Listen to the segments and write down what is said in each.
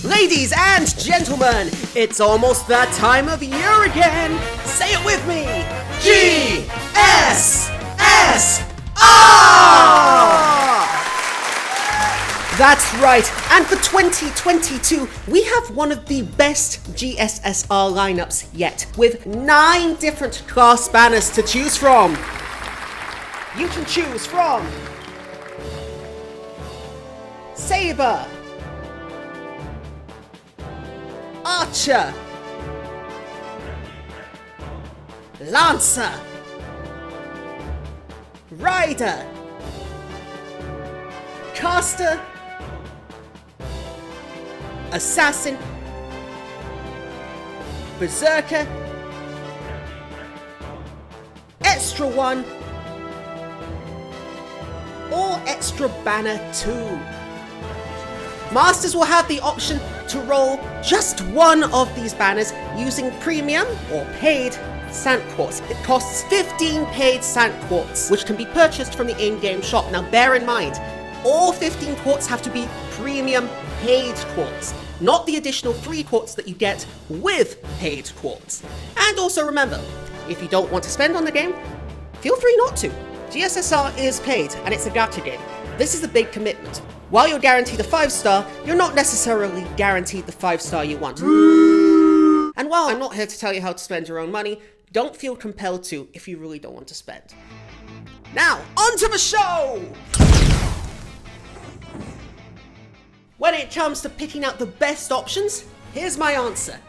Ladies and gentlemen, it's almost that time of year again. Say it with me. GSSR! That's right, and for 2022, we have one of the best GSSR lineups yet, with 9 different class banners to choose from. You can choose from Saber, Archer, Lancer, Rider, Caster, Assassin, Berserker, Extra 1, or Extra Banner 2. Masters will have the option to roll just one of these banners using premium or paid Sant Quartz. It costs 15 paid Sant Quartz, which can be purchased from the in-game shop. Now bear in mind, all 15 quartz have to be premium paid quartz, not the additional free quartz that you get with paid quartz. And also remember, if you don't want to spend on the game, feel free not to. GSSR is paid, and it's a gacha game. This is a big commitment. While you're guaranteed a 5-star, you're not necessarily guaranteed the 5-star you want. And while I'm not here to tell you how to spend your own money, don't feel compelled to if you really don't want to spend. Now, on to the show! When it comes to picking out the best options, here's my answer.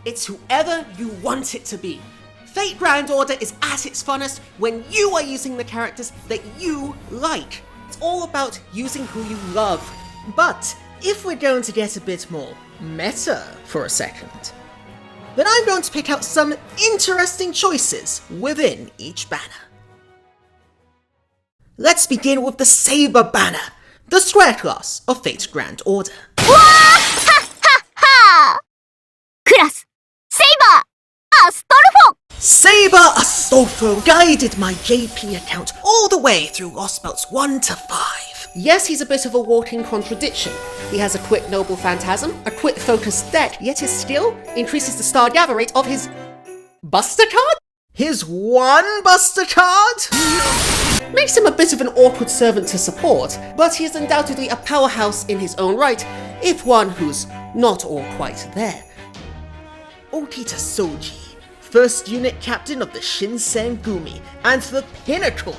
It's whoever you want it to be. Fate Grand Order is at its funnest when you are using the characters that you like. It's all about using who you love. But if we're going to get a bit more meta for a second, then I'm going to pick out some interesting choices within each banner. Let's begin with the Saber banner, the square class of Fate Grand Order. Class Saber Astolfo! Saber Astolfo guided my JP account all the way through Lost Belts 1 to 5. Yes, he's a bit of a walking contradiction. He has a quick Noble Phantasm, a quick focused deck, yet his skill increases the star gather rate of his Buster card? His one Buster card? Makes him a bit of an awkward servant to support, but he is undoubtedly a powerhouse in his own right, if one who's not all quite there. Okita Soji, first unit captain of the Shinsengumi, and the pinnacle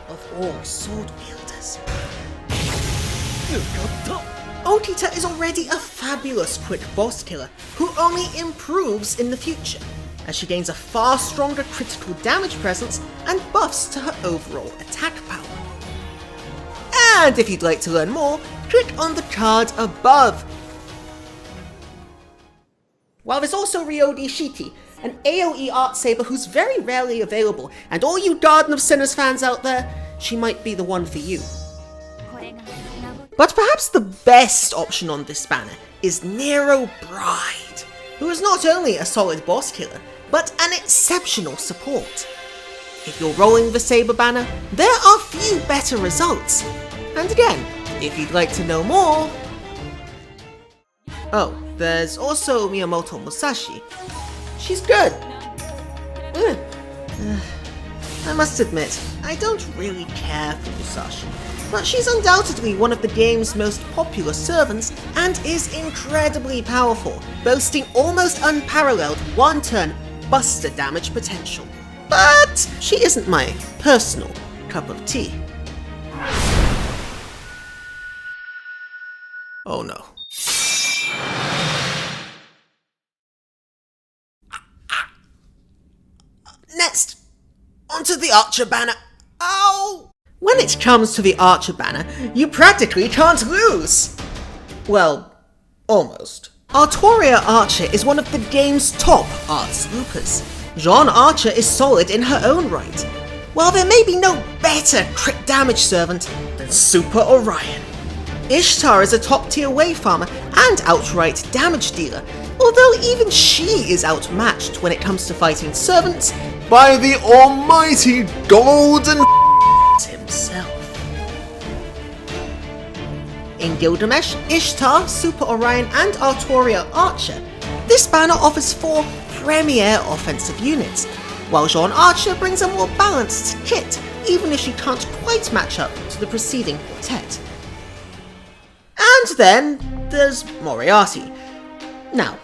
of all sword wielders. Okita is already a fabulous quick boss killer, who only improves in the future, as she gains a far stronger critical damage presence and buffs to her overall attack power. And if you'd like to learn more, click on the card above. While there's also Ryodi Shiki, an AoE art saber who's very rarely available, and all you Garden of Sinners fans out there, she might be the one for you. But perhaps the best option on this banner is Nero Bride, who is not only a solid boss killer, but an exceptional support. If you're rolling the Saber banner, there are few better results. And again, if you'd like to know more... Oh, there's also Miyamoto Musashi. She's good. I must admit, I don't really care for Musashi, but she's undoubtedly one of the game's most popular servants and is incredibly powerful, boasting almost unparalleled one-turn buster damage potential. But she isn't my personal cup of tea. Oh no. Next, onto the Archer banner. Ow! When it comes to the Archer banner, you practically can't lose. Well, almost. Artoria Archer is one of the game's top art sloopers. Jean Archer is solid in her own right, while there may be no better crit damage servant than Super Orion. Ishtar is a top-tier wave farmer and outright damage dealer, although even she is outmatched when it comes to fighting servants by the almighty Golden himself. In Gilgamesh, Ishtar, Super Orion, and Artoria Archer, this banner offers 4 premier offensive units, while Jean Archer brings a more balanced kit, even if she can't quite match up to the preceding quartet. And then there's Moriarty. Now,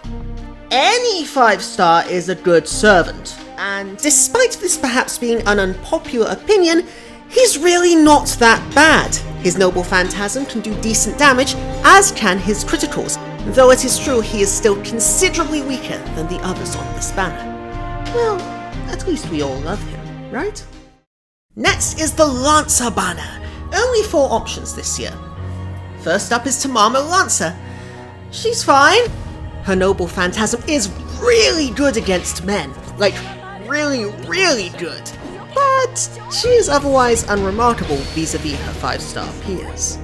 any 5-star is a good servant, and despite this perhaps being an unpopular opinion, he's really not that bad. His Noble Phantasm can do decent damage, as can his criticals, though it is true he is still considerably weaker than the others on this banner. Well, at least we all love him, right? Next is the Lancer banner. Only 4 options this year. First up is Tamamo Lancer. She's fine. Her Noble Phantasm is really good against men. Like, really, really good. But she is otherwise unremarkable vis-a-vis her 5-star peers.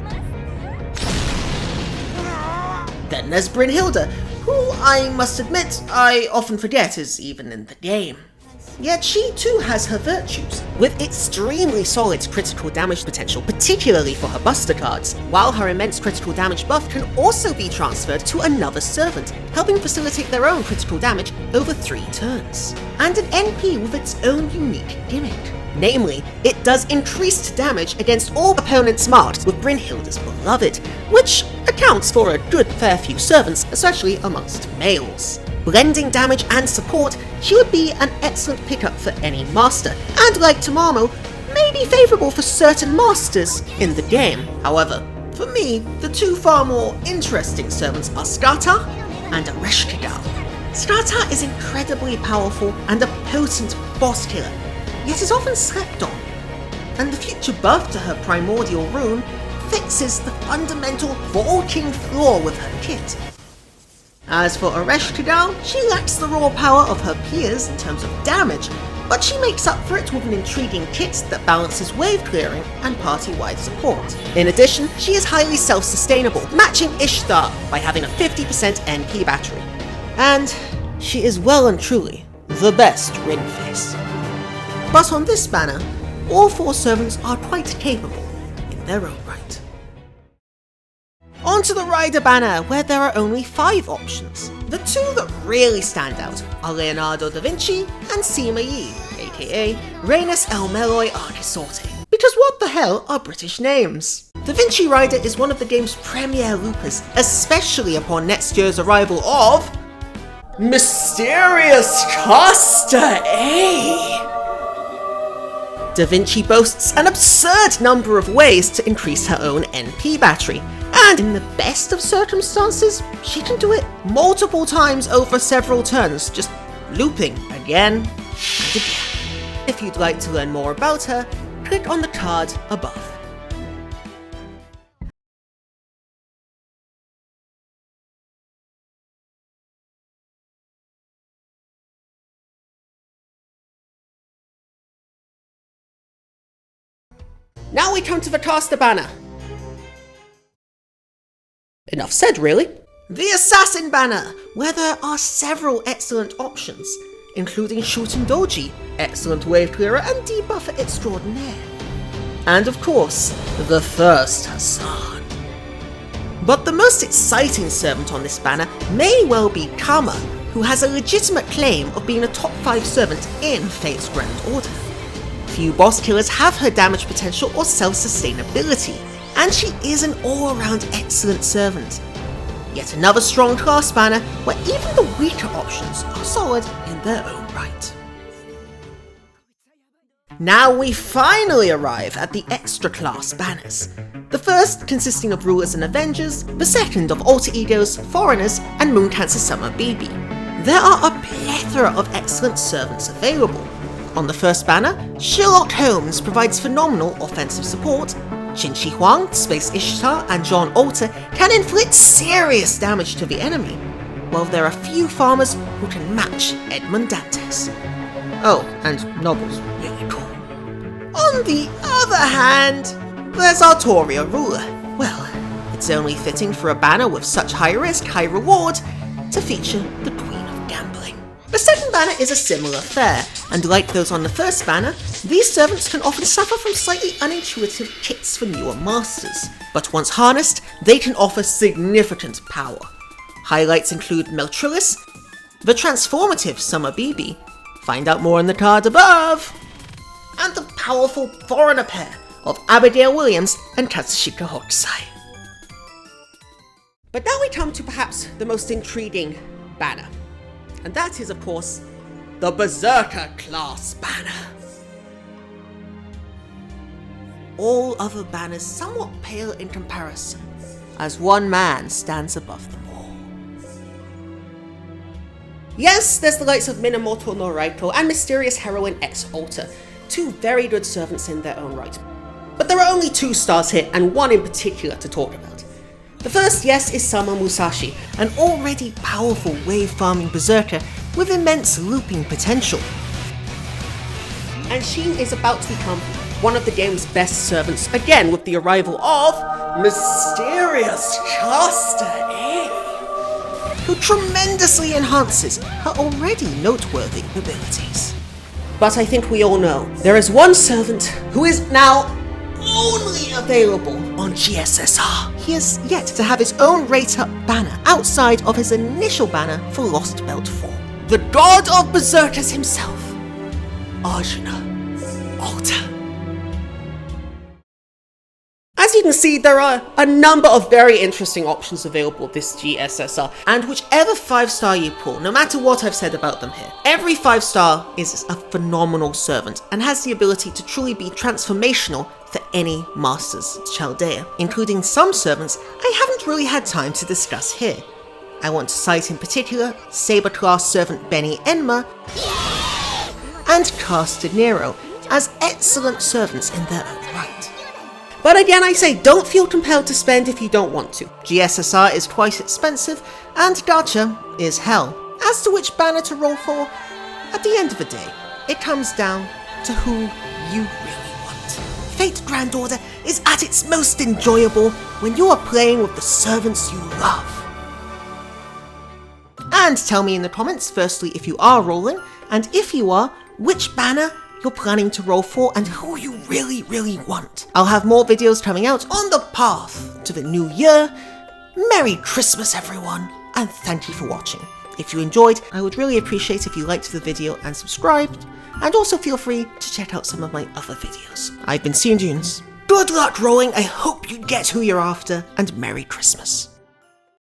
Then there's Brynhilde, who I must admit I often forget is even in the game. Yet she too has her virtues, with extremely solid critical damage potential, particularly for her buster cards, while her immense critical damage buff can also be transferred to another servant, helping facilitate their own critical damage over 3 turns. And an NP with its own unique gimmick. Namely, it does increased damage against all opponents marked with Brynhilde's Beloved, which accounts for a good fair few servants, especially amongst males. Blending damage and support, she would be an excellent pickup for any master, and like Tamamo, may be favourable for certain masters in the game. However, for me, the 2 far more interesting servants are Skata and Ereshkigal. Skata is incredibly powerful and a potent boss killer, yet is often slept on, and the future buff to her primordial rune fixes the fundamental vaulting flaw with her kit. As for Ereshkigal, she lacks the raw power of her peers in terms of damage, but she makes up for it with an intriguing kit that balances wave clearing and party-wide support. In addition, she is highly self-sustainable, matching Ishtar by having a 50% NP battery. And she is well and truly the best ring face. But on this banner, all 4 servants are quite capable in their own right. On to the Rider banner, where there are only 5 options. The 2 that really stand out are Leonardo da Vinci and Sima Yi, aka Reynes El Meloy Archisorte. Because what the hell are British names? Da Vinci Rider is one of the game's premier loopers, especially upon next year's arrival of Mysterious Caster A! Da Vinci boasts an absurd number of ways to increase her own NP battery, and in the best of circumstances, she can do it multiple times over several turns, just looping again and again. If you'd like to learn more about her, click on the card above. Now we come to the caster banner. Enough said, really. The Assassin banner, where there are several excellent options, including Shooting Doji, excellent wave clearer and debuffer extraordinaire. And of course, the First Hassan. But the most exciting servant on this banner may well be Kama, who has a legitimate claim of being a top 5 servant in Fate's Grand Order. Few boss killers have her damage potential or self-sustainability, and she is an all-around excellent servant. Yet another strong class banner where even the weaker options are solid in their own right. Now we finally arrive at the extra class banners. The first consisting of Rulers and Avengers, the second of Alter Egos, Foreigners, and Moon Cancer Summer Baby. There are a plethora of excellent servants available. On the first banner, Sherlock Holmes provides phenomenal offensive support, Qin Shi Huang, Space Ishtar, and John Alter can inflict serious damage to the enemy, while there are few farmers who can match Edmond Dantes. Oh, and Noble's really cool. On the other hand, there's Artoria Ruler. Well, it's only fitting for a banner with such high risk, high reward to feature the Queen of Gambling. The second banner is a similar affair, and like those on the first banner, these servants can often suffer from slightly unintuitive kits for newer masters. But once harnessed, they can offer significant power. Highlights include Meltrillis, the transformative Summer BB, find out more in the card above, and the powerful foreigner pair of Abigail Williams and Katsushika Hokusai. But now we come to perhaps the most intriguing banner, and that is, of course, the Berserker class banner. All other banners somewhat pale in comparison, as one man stands above them all. Yes, there's the likes of Minamoto no Raiko and mysterious heroine X-Alter, two very good servants in their own right. But there are only 2 stars here, and one in particular to talk about. The first, yes, is Summer Musashi, an already powerful wave-farming berserker with immense looping potential. And she is about to become one of the game's best servants, again with the arrival of Mysterious Caster A, who tremendously enhances her already noteworthy abilities. But I think we all know, there is one servant who is now only available on GSSR. He is yet to have his own rate-up banner outside of his initial banner for Lost Belt 4. The god of berserkers himself, Arjuna Alter. As you can see, there are a number of very interesting options available this GSSR, and whichever 5-star you pull, no matter what I've said about them here, every 5-star is a phenomenal servant and has the ability to truly be transformational for any Master's Chaldea, including some servants I haven't really had time to discuss here. I want to cite in particular Saber class servant Benny Enma and Caster Nero as excellent servants in their own right. But again, I say, don't feel compelled to spend if you don't want to. GSSR is quite expensive, and gacha is hell. As to which banner to roll for, at the end of the day, it comes down to who you really want. Fate Grand Order is at its most enjoyable when you are playing with the servants you love. And tell me in the comments, firstly, if you are rolling, and if you are, which banner you're planning to roll for and who you really want. I'll have more videos coming out on the path to the new year. Merry Christmas, everyone, and thank you for watching. If you enjoyed, I would really appreciate if you liked the video and subscribed, and also feel free to check out some of my other videos. I've been Dunes. Good luck rolling, I hope you get who you're after, and Merry Christmas.